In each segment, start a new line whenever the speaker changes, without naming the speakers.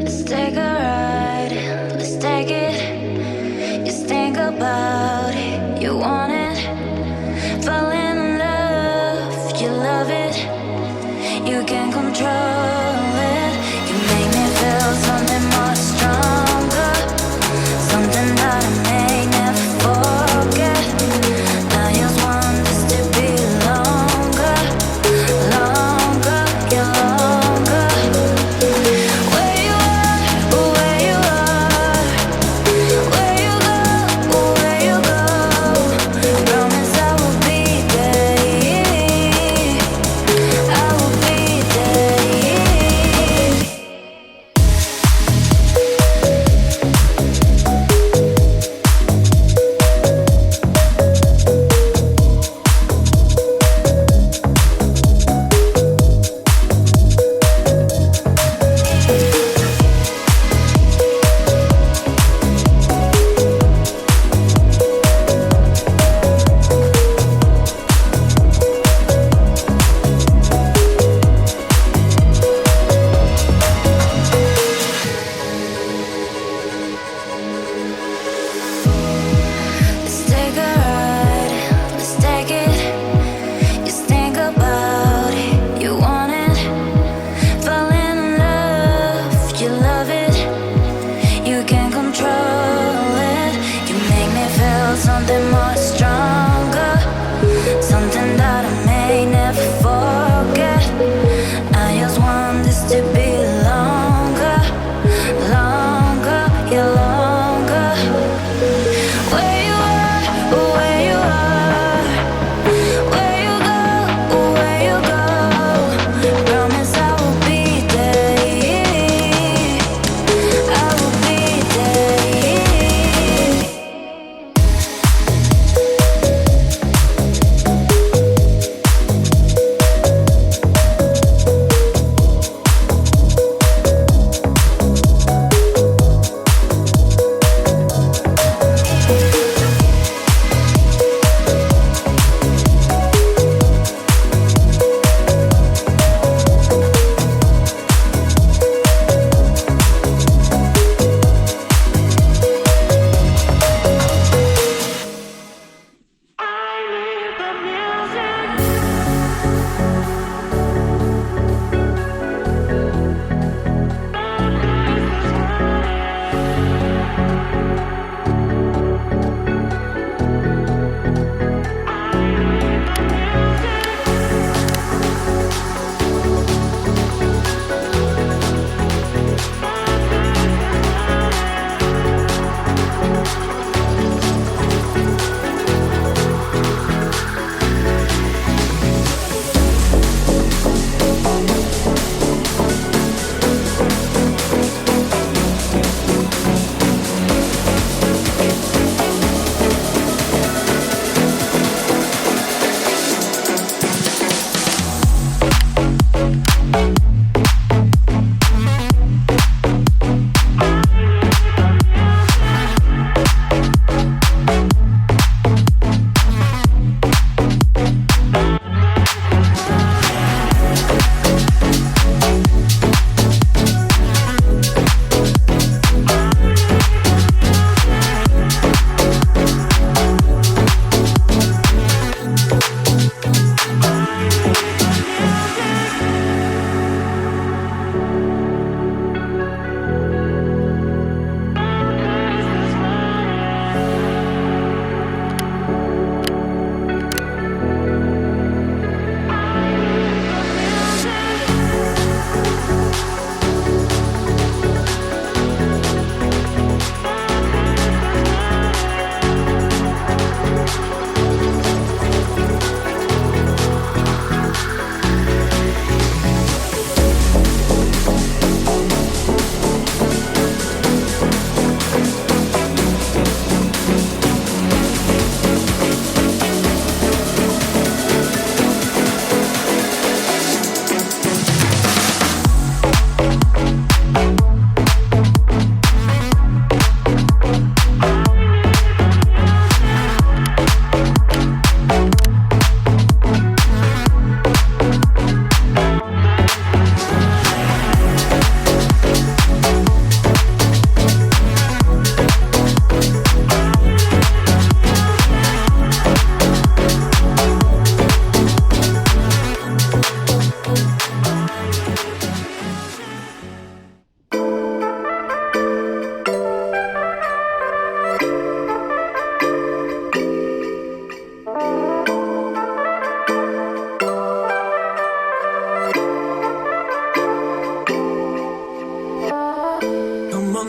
Let's take a ride, let's take it. You think about it, you want it. Fall in love, you love it. You can control it. You make me feel something much stronger, something that I may never forget. I just want this to be longer, longer, yeah, longer. Where you are,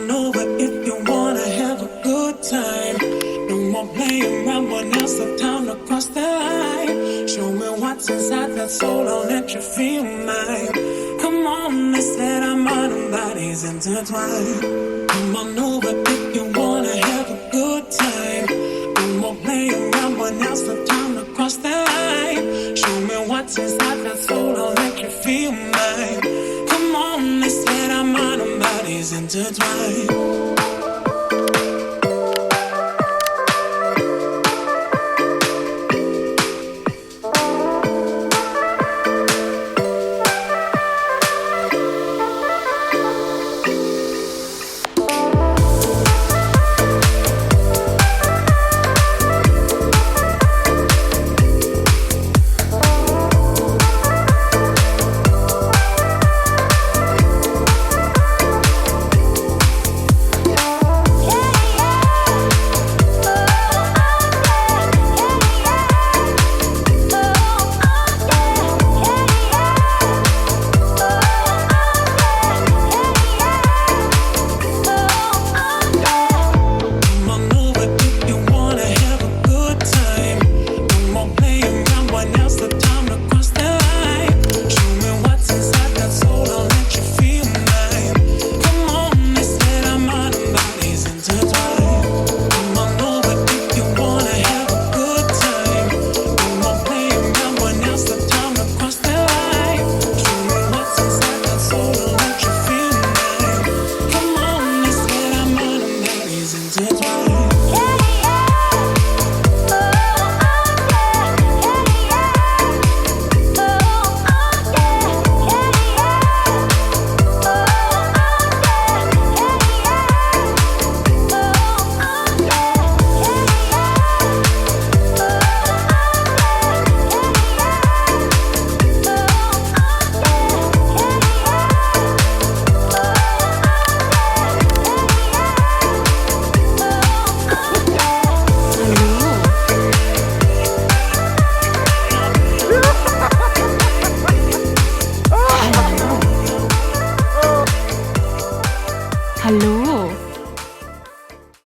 on over if you wanna have a good time. No more playing around, but now's the time to cross the line. Show me what's inside that soul, I'll let you feel mine. Come on, let's let our mind and bodies intertwine. Come on over if you wanna have a good time. No more playing around, but now's the time to cross the line. Show me what's inside that soul, I'll let you feel mine. Come on, let's let our mind and bodies intertwine.
Hallo?